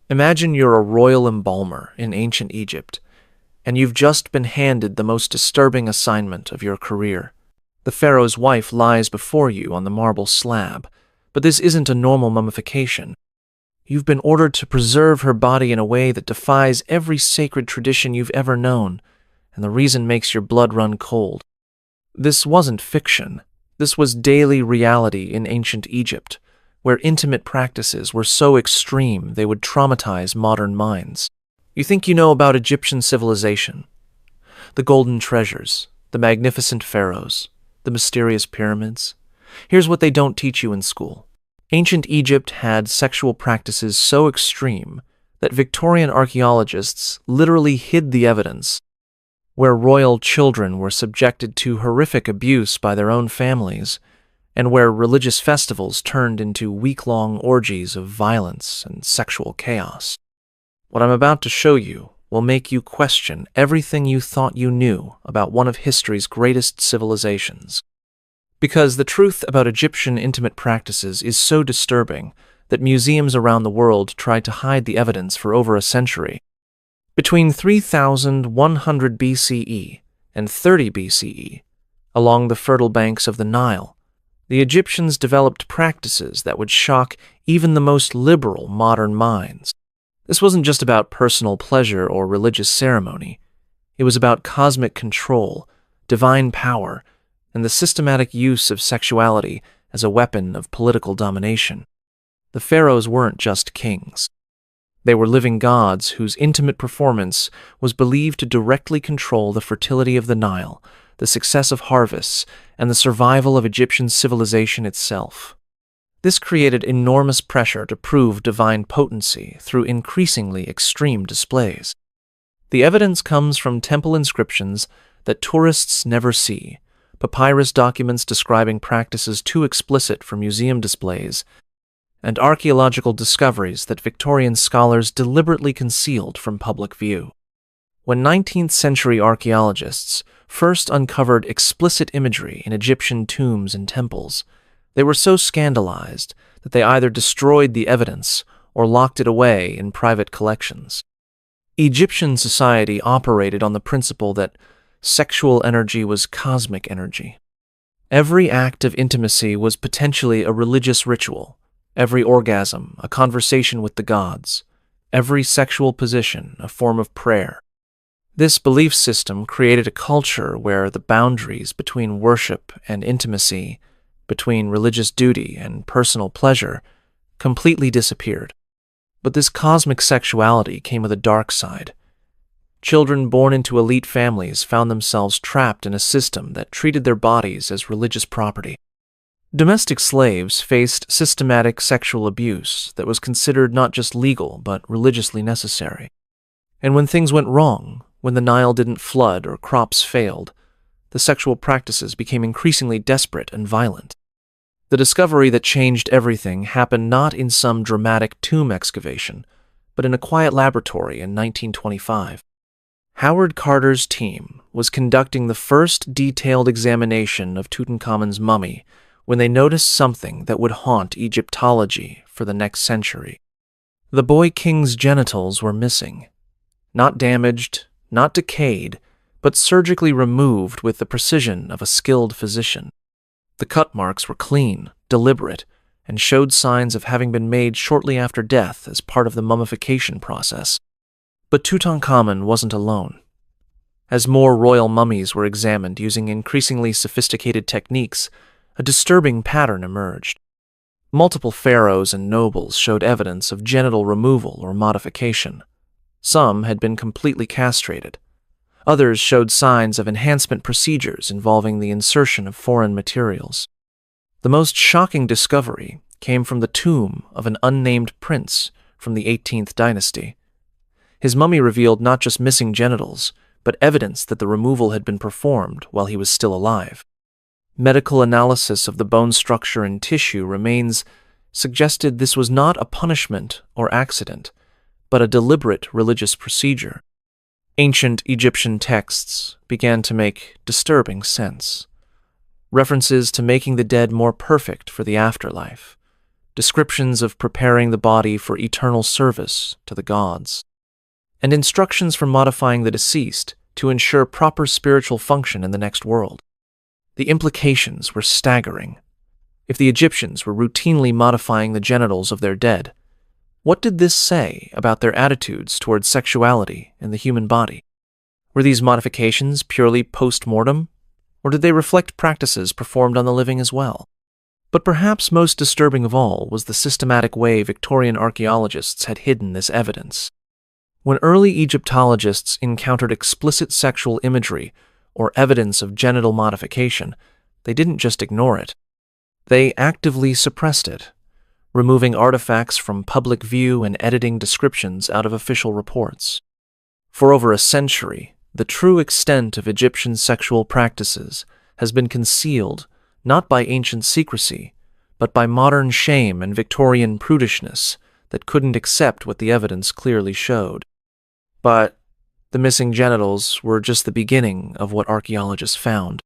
Imagine you're a royal embalmer in ancient Egypt, and you've just been handed the most disturbing assignment of your career. The pharaoh's wife lies before you on the marble slab, but this isn't a normal mummification. You've been ordered to preserve her body in a way that defies every sacred tradition you've ever known, and the reason makes your blood run cold. This wasn't fiction. This was daily reality in ancient Egypt, where intimate practices were so extreme they would traumatize modern minds. You think you know about Egyptian civilization, the golden treasures, the magnificent pharaohs, the mysterious pyramids. Here's what they don't teach you in school. Ancient Egypt had sexual practices so extreme that Victorian archaeologists literally hid the evidence, where royal children were subjected to horrific abuse by their own families, and where religious festivals turned into week-long orgies of violence and sexual chaos. What I'm about to show you will make you question everything you thought you knew about one of history's greatest civilizations. Because the truth about Egyptian intimate practices is so disturbing that museums around the world tried to hide the evidence for over a century. Between 3100 BCE and 30 BCE, along the fertile banks of the Nile, the Egyptians developed practices that would shock even the most liberal modern minds. This wasn't just about personal pleasure or religious ceremony. It was about cosmic control, divine power, and the systematic use of sexuality as a weapon of political domination. The pharaohs weren't just kings. They were living gods whose intimate performance was believed to directly control the fertility of the Nile, the success of harvests, and the survival of Egyptian civilization itself. This created enormous pressure to prove divine potency through increasingly extreme displays. The evidence comes from temple inscriptions that tourists never see, papyrus documents describing practices too explicit for museum displays, and archaeological discoveries that Victorian scholars deliberately concealed from public view. When 19th-century archaeologists first uncovered explicit imagery in Egyptian tombs and temples, they were so scandalized that they either destroyed the evidence or locked it away in private collections. Egyptian society operated on the principle that sexual energy was cosmic energy. Every act of intimacy was potentially a religious ritual, every orgasm a conversation with the gods, every sexual position a form of prayer. This belief system created a culture where the boundaries between worship and intimacy, between religious duty and personal pleasure, completely disappeared. But this cosmic sexuality came with a dark side. Children born into elite families found themselves trapped in a system that treated their bodies as religious property. Domestic slaves faced systematic sexual abuse that was considered not just legal but religiously necessary. And when things went wrong, when the Nile didn't flood or crops failed, the sexual practices became increasingly desperate and violent. The discovery that changed everything happened not in some dramatic tomb excavation, but in a quiet laboratory in 1925. Howard Carter's team was conducting the first detailed examination of Tutankhamun's mummy when they noticed something that would haunt Egyptology for the next century. The boy king's genitals were missing. Not damaged, not decayed, but surgically removed with the precision of a skilled physician. The cut marks were clean, deliberate, and showed signs of having been made shortly after death as part of the mummification process. But Tutankhamun wasn't alone. As more royal mummies were examined using increasingly sophisticated techniques, a disturbing pattern emerged. Multiple pharaohs and nobles showed evidence of genital removal or modification. Some had been completely castrated. Others showed signs of enhancement procedures involving the insertion of foreign materials. The most shocking discovery came from the tomb of an unnamed prince from the 18th dynasty. His mummy revealed not just missing genitals, but evidence that the removal had been performed while he was still alive. Medical analysis of the bone structure and tissue remains suggested this was not a punishment or accident, but a deliberate religious procedure. Ancient Egyptian texts began to make disturbing sense. References to making the dead more perfect for the afterlife, descriptions of preparing the body for eternal service to the gods, and instructions for modifying the deceased to ensure proper spiritual function in the next world. The implications were staggering. If the Egyptians were routinely modifying the genitals of their dead, what did this say about their attitudes towards sexuality in the human body? Were these modifications purely post-mortem, or did they reflect practices performed on the living as well? But perhaps most disturbing of all was the systematic way Victorian archaeologists had hidden this evidence. When early Egyptologists encountered explicit sexual imagery or evidence of genital modification, they didn't just ignore it. They actively suppressed it, removing artifacts from public view and editing descriptions out of official reports. For over a century, the true extent of Egyptian sexual practices has been concealed not by ancient secrecy, but by modern shame and Victorian prudishness that couldn't accept what the evidence clearly showed. But the missing genitals were just the beginning of what archaeologists found.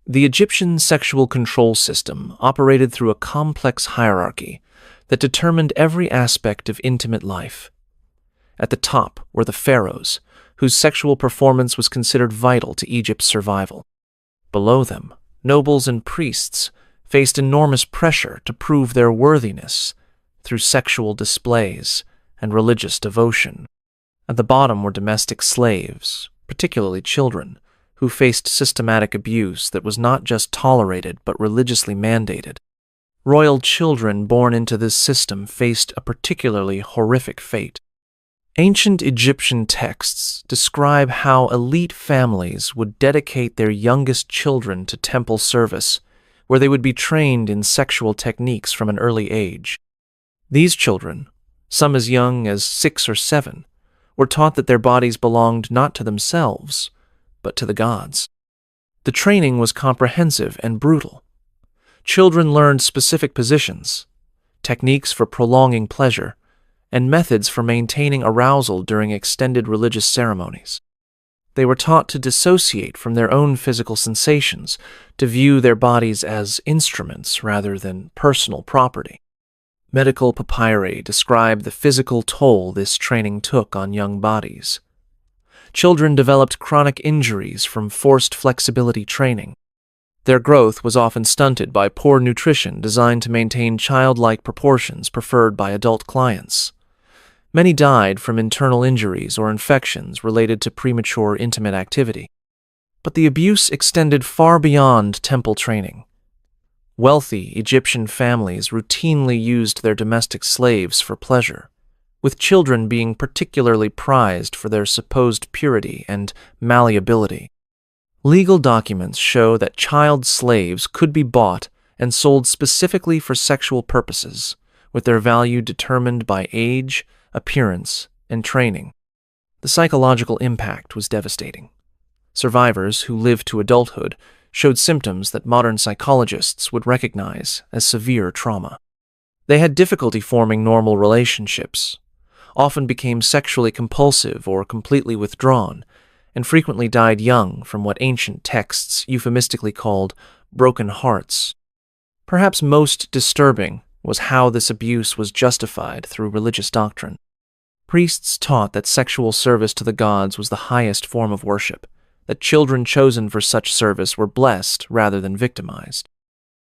The Egyptian sexual control system operated through a complex hierarchy that determined every aspect of intimate life. At the top were the pharaohs, whose sexual performance was considered vital to Egypt's survival. Below them, nobles and priests faced enormous pressure to prove their worthiness through sexual displays and religious devotion. At the bottom were domestic slaves, particularly children, who faced systematic abuse that was not just tolerated but religiously mandated. Royal children born into this system faced a particularly horrific fate. Ancient Egyptian texts describe how elite families would dedicate their youngest children to temple service, where they would be trained in sexual techniques from an early age. These children, some as young as 6 or 7, were taught that their bodies belonged not to themselves, but to the gods. The training was comprehensive and brutal. Children learned specific positions, techniques for prolonging pleasure, and methods for maintaining arousal during extended religious ceremonies. They were taught to dissociate from their own physical sensations, to view their bodies as instruments rather than personal property. Medical papyri describe the physical toll this training took on young bodies. Children developed chronic injuries from forced flexibility training. Their growth was often stunted by poor nutrition designed to maintain childlike proportions preferred by adult clients. Many died from internal injuries or infections related to premature intimate activity. But the abuse extended far beyond temple training. Wealthy Egyptian families routinely used their domestic slaves for pleasure, with children being particularly prized for their supposed purity and malleability. Legal documents show that child slaves could be bought and sold specifically for sexual purposes, with their value determined by age, appearance, and training. The psychological impact was devastating. Survivors who lived to adulthood showed symptoms that modern psychologists would recognize as severe trauma. They had difficulty forming normal relationships, often became sexually compulsive or completely withdrawn, and frequently died young from what ancient texts euphemistically called broken hearts. Perhaps most disturbing was how this abuse was justified through religious doctrine. Priests taught that sexual service to the gods was the highest form of worship, that children chosen for such service were blessed rather than victimized.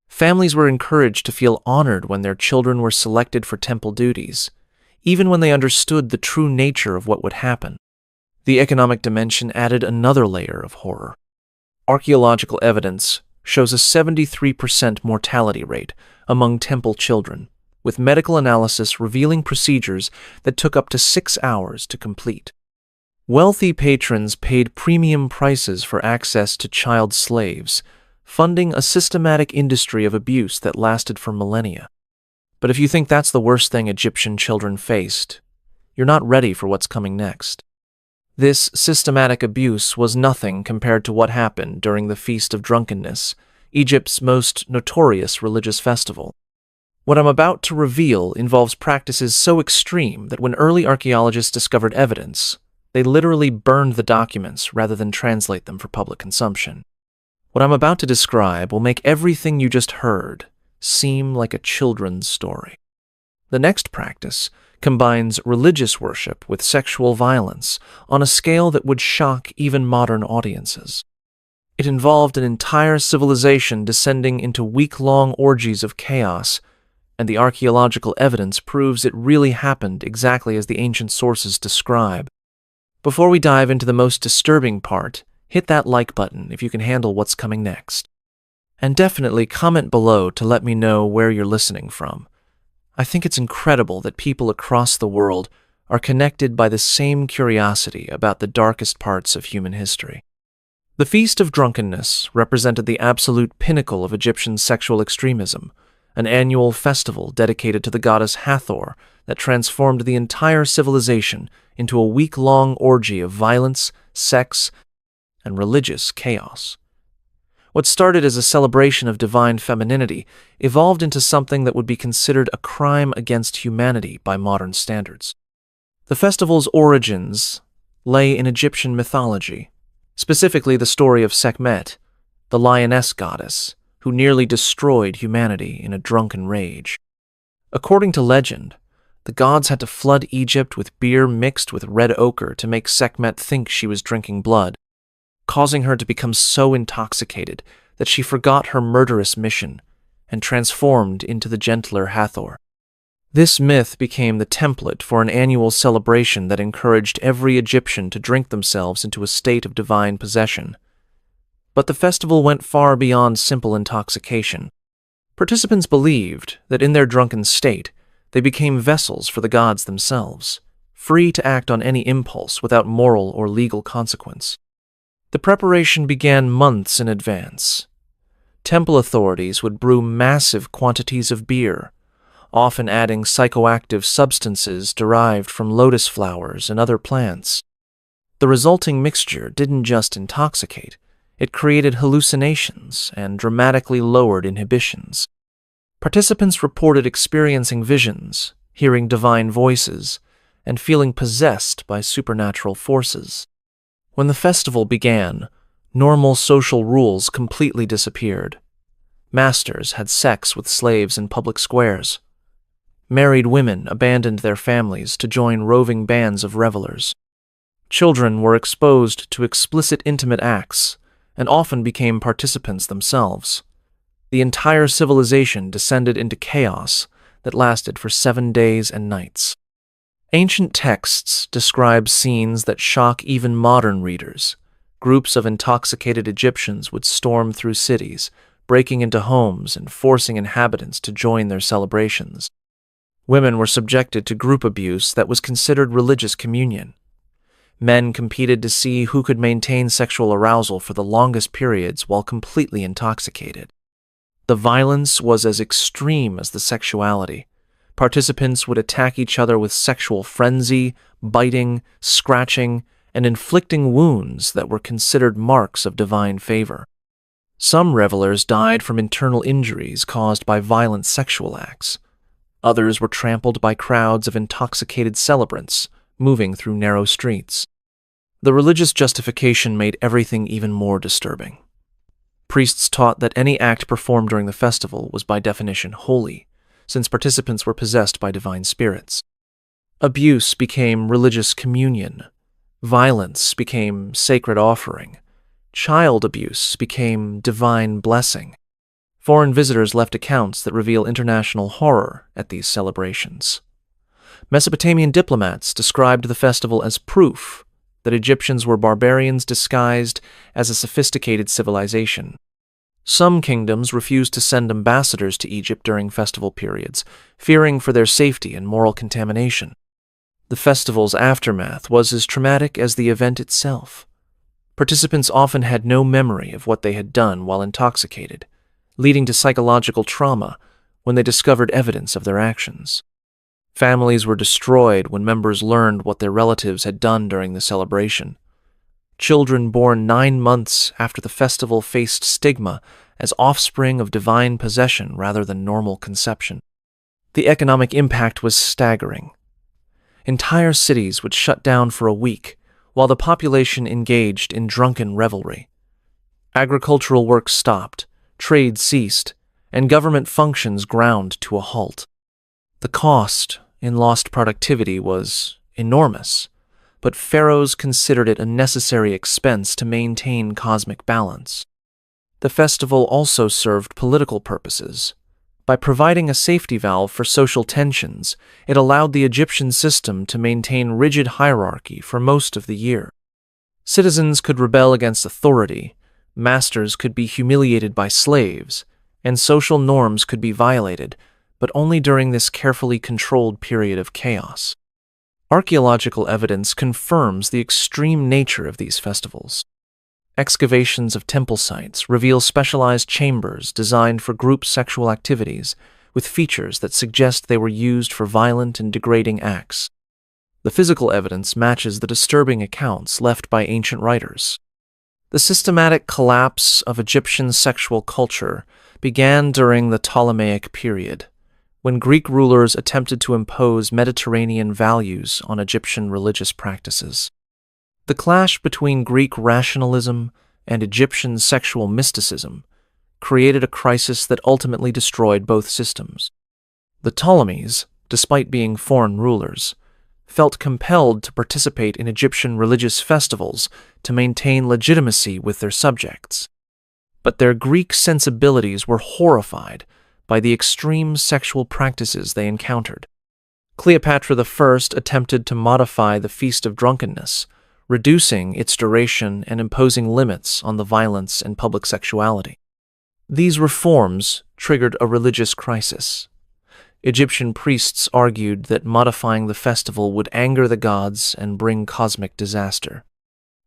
Families were encouraged to feel honored when their children were selected for temple duties, even when they understood the true nature of what would happen. The economic dimension added another layer of horror. Archaeological evidence shows a 73% mortality rate among temple children, with medical analysis revealing procedures that took up to 6 hours to complete. Wealthy patrons paid premium prices for access to child slaves, funding a systematic industry of abuse that lasted for millennia. But if you think that's the worst thing Egyptian children faced, you're not ready for what's coming next. This systematic abuse was nothing compared to what happened during the Feast of Drunkenness, Egypt's most notorious religious festival. What I'm about to reveal involves practices so extreme that when early archaeologists discovered evidence, they literally burned the documents rather than translate them for public consumption. What I'm about to describe will make everything you just heard seem like a children's story. The next practice combines religious worship with sexual violence on a scale that would shock even modern audiences. It involved an entire civilization descending into week-long orgies of chaos, and the archaeological evidence proves it really happened exactly as the ancient sources describe. Before we dive into the most disturbing part, hit that like button if you can handle what's coming next. And definitely comment below to let me know where you're listening from. I think it's incredible that people across the world are connected by the same curiosity about the darkest parts of human history. The Feast of Drunkenness represented the absolute pinnacle of Egyptian sexual extremism, an annual festival dedicated to the goddess Hathor that transformed the entire civilization into a week-long orgy of violence, sex, and religious chaos. What started as a celebration of divine femininity evolved into something that would be considered a crime against humanity by modern standards. The festival's origins lay in Egyptian mythology, specifically the story of Sekhmet, the lioness goddess, who nearly destroyed humanity in a drunken rage. According to legend, the gods had to flood Egypt with beer mixed with red ochre to make Sekhmet think she was drinking blood, causing her to become so intoxicated that she forgot her murderous mission and transformed into the gentler Hathor. This myth became the template for an annual celebration that encouraged every Egyptian to drink themselves into a state of divine possession. But the festival went far beyond simple intoxication. Participants believed that in their drunken state, they became vessels for the gods themselves, free to act on any impulse without moral or legal consequence. The preparation began months in advance. Temple authorities would brew massive quantities of beer, often adding psychoactive substances derived from lotus flowers and other plants. The resulting mixture didn't just intoxicate, it created hallucinations and dramatically lowered inhibitions. Participants reported experiencing visions, hearing divine voices, and feeling possessed by supernatural forces. When the festival began, normal social rules completely disappeared. Masters had sex with slaves in public squares. Married women abandoned their families to join roving bands of revelers. Children were exposed to explicit intimate acts and often became participants themselves. The entire civilization descended into chaos that lasted for 7 days and nights. Ancient texts describe scenes that shock even modern readers. Groups of intoxicated Egyptians would storm through cities, breaking into homes and forcing inhabitants to join their celebrations. Women were subjected to group abuse that was considered religious communion. Men competed to see who could maintain sexual arousal for the longest periods while completely intoxicated. The violence was as extreme as the sexuality. Participants would attack each other with sexual frenzy, biting, scratching, and inflicting wounds that were considered marks of divine favor. Some revelers died from internal injuries caused by violent sexual acts. Others were trampled by crowds of intoxicated celebrants moving through narrow streets. The religious justification made everything even more disturbing. Priests taught that any act performed during the festival was by definition holy, since participants were possessed by divine spirits. Abuse became religious communion. Violence became sacred offering. Child abuse became divine blessing. Foreign visitors left accounts that reveal international horror at these celebrations. Mesopotamian diplomats described the festival as proof that Egyptians were barbarians disguised as a sophisticated civilization. Some kingdoms refused to send ambassadors to Egypt during festival periods, fearing for their safety and moral contamination. The festival's aftermath was as traumatic as the event itself. Participants often had no memory of what they had done while intoxicated, leading to psychological trauma when they discovered evidence of their actions. Families were destroyed when members learned what their relatives had done during the celebration. Children born 9 months after the festival faced stigma as offspring of divine possession rather than normal conception. The economic impact was staggering. Entire cities would shut down for a week while the population engaged in drunken revelry. Agricultural work stopped, trade ceased, and government functions ground to a halt. The cost in lost productivity was enormous, but pharaohs considered it a necessary expense to maintain cosmic balance. The festival also served political purposes. By providing a safety valve for social tensions, it allowed the Egyptian system to maintain rigid hierarchy for most of the year. Citizens could rebel against authority, masters could be humiliated by slaves, and social norms could be violated, but only during this carefully controlled period of chaos. Archaeological evidence confirms the extreme nature of these festivals. Excavations of temple sites reveal specialized chambers designed for group sexual activities, with features that suggest they were used for violent and degrading acts. The physical evidence matches the disturbing accounts left by ancient writers. The systematic collapse of Egyptian sexual culture began during the Ptolemaic period, when Greek rulers attempted to impose Mediterranean values on Egyptian religious practices. The clash between Greek rationalism and Egyptian sexual mysticism created a crisis that ultimately destroyed both systems. The Ptolemies, despite being foreign rulers, felt compelled to participate in Egyptian religious festivals to maintain legitimacy with their subjects. But their Greek sensibilities were horrified by the extreme sexual practices they encountered. Cleopatra I attempted to modify the Feast of Drunkenness, reducing its duration and imposing limits on the violence and public sexuality. These reforms triggered a religious crisis. Egyptian priests argued that modifying the festival would anger the gods and bring cosmic disaster.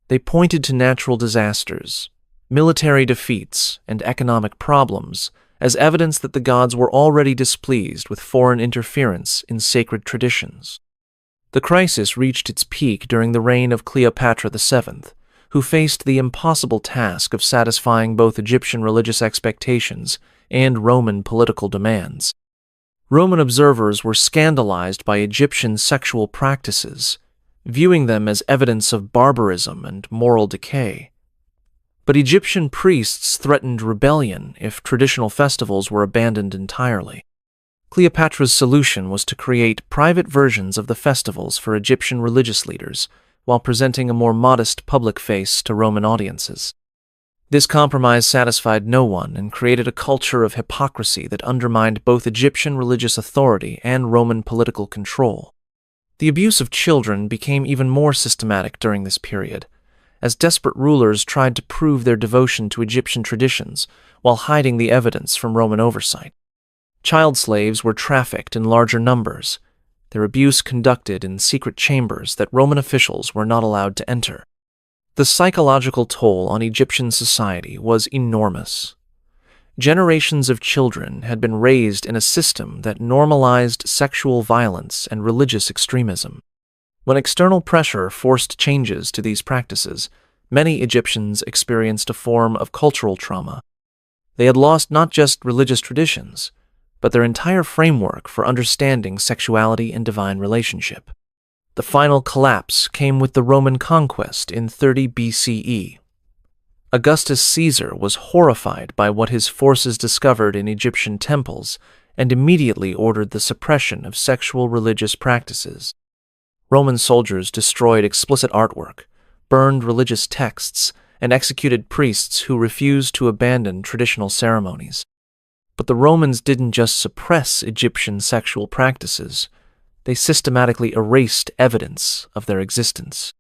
They pointed to natural disasters, military defeats, and economic problems as evidence that the gods were already displeased with foreign interference in sacred traditions. The crisis reached its peak during the reign of Cleopatra VII, who faced the impossible task of satisfying both Egyptian religious expectations and Roman political demands. Roman observers were scandalized by Egyptian sexual practices, viewing them as evidence of barbarism and moral decay. But Egyptian priests threatened rebellion if traditional festivals were abandoned entirely. Cleopatra's solution was to create private versions of the festivals for Egyptian religious leaders, while presenting a more modest public face to Roman audiences. This compromise satisfied no one and created a culture of hypocrisy that undermined both Egyptian religious authority and Roman political control. The abuse of children became even more systematic during this period, as desperate rulers tried to prove their devotion to Egyptian traditions while hiding the evidence from Roman oversight. Child slaves were trafficked in larger numbers, their abuse conducted in secret chambers that Roman officials were not allowed to enter. The psychological toll on Egyptian society was enormous. Generations of children had been raised in a system that normalized sexual violence and religious extremism. When external pressure forced changes to these practices, many Egyptians experienced a form of cultural trauma. They had lost not just religious traditions, but their entire framework for understanding sexuality and divine relationship. The final collapse came with the Roman conquest in 30 BCE. Augustus Caesar was horrified by what his forces discovered in Egyptian temples and immediately ordered the suppression of sexual religious practices. Roman soldiers destroyed explicit artwork, burned religious texts, and executed priests who refused to abandon traditional ceremonies. But the Romans didn't just suppress Egyptian sexual practices, they systematically erased evidence of their existence.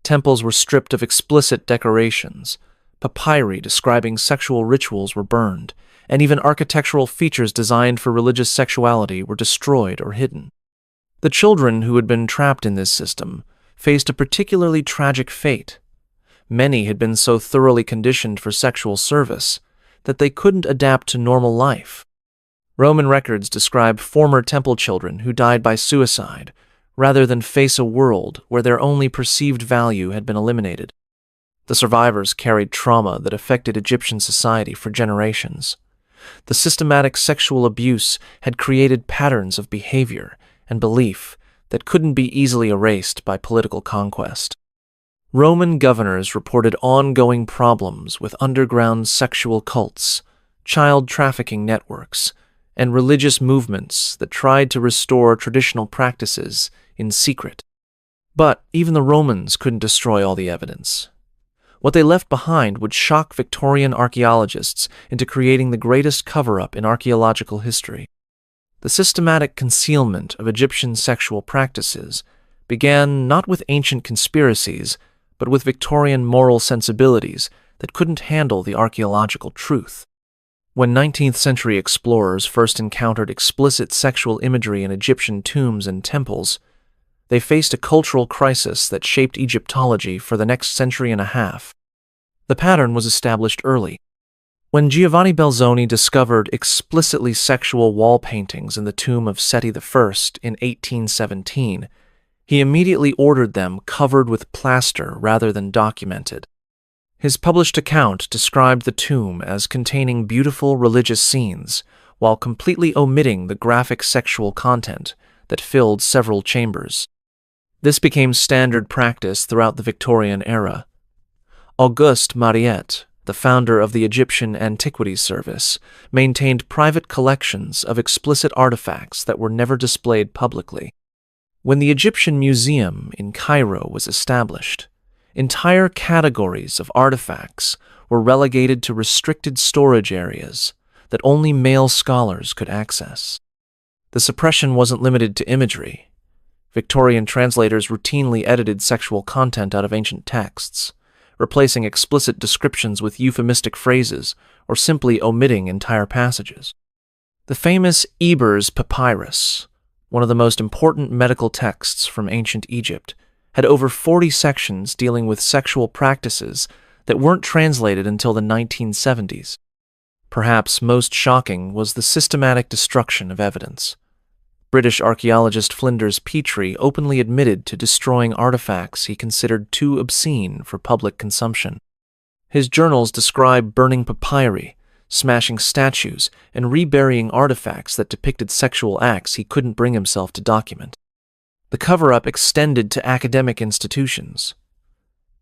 Temples were stripped of explicit decorations, papyri describing sexual rituals were burned, and even architectural features designed for religious sexuality were destroyed or hidden. The children who had been trapped in this system faced a particularly tragic fate. Many had been so thoroughly conditioned for sexual service that they couldn't adapt to normal life. Roman records describe former temple children who died by suicide, rather than face a world where their only perceived value had been eliminated. The survivors carried trauma that affected Egyptian society for generations. The systematic sexual abuse had created patterns of behavior and belief that couldn't be easily erased by political conquest. Roman governors reported ongoing problems with underground sexual cults, child trafficking networks, and religious movements that tried to restore traditional practices in secret. But even the Romans couldn't destroy all the evidence. What they left behind would shock Victorian archaeologists into creating the greatest cover-up in archaeological history. The systematic concealment of Egyptian sexual practices began not with ancient conspiracies, but with Victorian moral sensibilities that couldn't handle the archaeological truth. When 19th-century explorers first encountered explicit sexual imagery in Egyptian tombs and temples, they faced a cultural crisis that shaped Egyptology for the next century and a half. The pattern was established early. When Giovanni Belzoni discovered explicitly sexual wall paintings in the tomb of Seti I in 1817, he immediately ordered them covered with plaster rather than documented. His published account described the tomb as containing beautiful religious scenes, while completely omitting the graphic sexual content that filled several chambers. This became standard practice throughout the Victorian era. Auguste Mariette, the founder of the Egyptian Antiquities Service, maintained private collections of explicit artifacts that were never displayed publicly. When the Egyptian Museum in Cairo was established, entire categories of artifacts were relegated to restricted storage areas that only male scholars could access. The suppression wasn't limited to imagery. Victorian translators routinely edited sexual content out of ancient texts, replacing explicit descriptions with euphemistic phrases or simply omitting entire passages. The famous Ebers Papyrus, one of the most important medical texts from ancient Egypt, had over 40 sections dealing with sexual practices that weren't translated until the 1970s. Perhaps most shocking was the systematic destruction of evidence. British archaeologist Flinders Petrie openly admitted to destroying artifacts he considered too obscene for public consumption. His journals describe burning papyri, smashing statues, and reburying artifacts that depicted sexual acts he couldn't bring himself to document. The cover-up extended to academic institutions.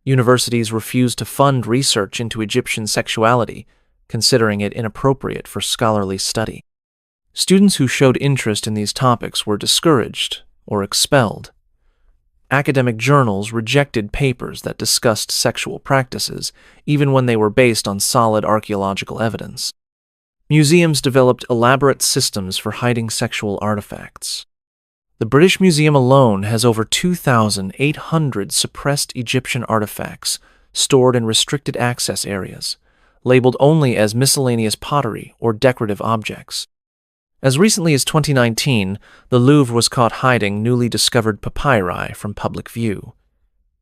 Universities refused to fund research into Egyptian sexuality, considering it inappropriate for scholarly study. Students who showed interest in these topics were discouraged or expelled. Academic journals rejected papers that discussed sexual practices, even when they were based on solid archaeological evidence. Museums developed elaborate systems for hiding sexual artifacts. The British Museum alone has over 2,800 suppressed Egyptian artifacts stored in restricted access areas, labeled only as miscellaneous pottery or decorative objects. As recently as 2019, the Louvre was caught hiding newly discovered papyri from public view.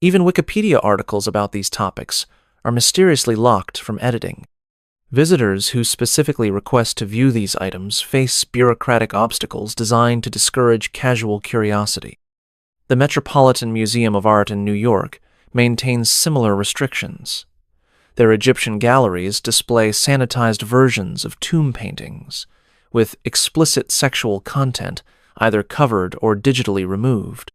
Even Wikipedia articles about these topics are mysteriously locked from editing. Visitors who specifically request to view these items face bureaucratic obstacles designed to discourage casual curiosity. The Metropolitan Museum of Art in New York maintains similar restrictions. Their Egyptian galleries display sanitized versions of tomb paintings, with explicit sexual content either covered or digitally removed.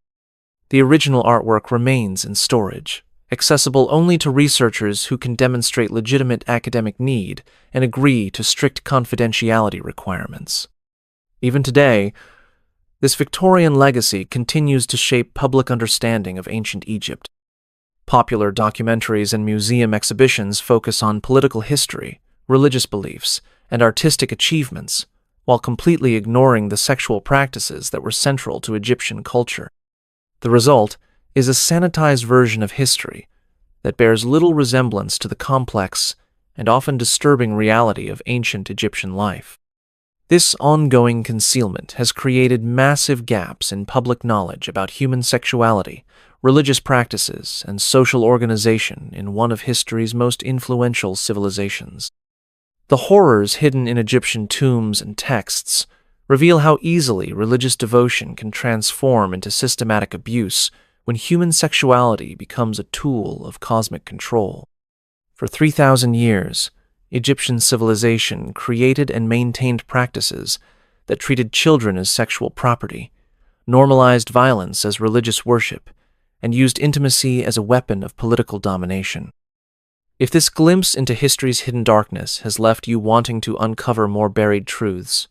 The original artwork remains in storage, accessible only to researchers who can demonstrate legitimate academic need and agree to strict confidentiality requirements. Even today, this Victorian legacy continues to shape public understanding of ancient Egypt. Popular documentaries and museum exhibitions focus on political history, religious beliefs, and artistic achievements, while completely ignoring the sexual practices that were central to Egyptian culture. The result is a sanitized version of history that bears little resemblance to the complex and often disturbing reality of ancient Egyptian life. This ongoing concealment has created massive gaps in public knowledge about human sexuality, religious practices, and social organization in one of history's most influential civilizations. The horrors hidden in Egyptian tombs and texts reveal how easily religious devotion can transform into systematic abuse when human sexuality becomes a tool of cosmic control. For 3,000 years, Egyptian civilization created and maintained practices that treated children as sexual property, normalized violence as religious worship, and used intimacy as a weapon of political domination. If this glimpse into history's hidden darkness has left you wanting to uncover more buried truths,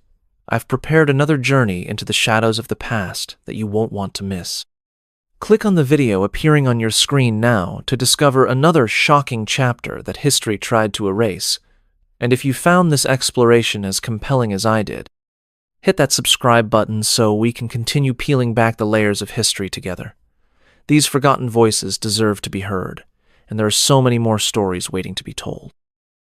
I've prepared another journey into the shadows of the past that you won't want to miss. Click on the video appearing on your screen now to discover another shocking chapter that history tried to erase. And if you found this exploration as compelling as I did, hit that subscribe button so we can continue peeling back the layers of history together. These forgotten voices deserve to be heard, and there are so many more stories waiting to be told.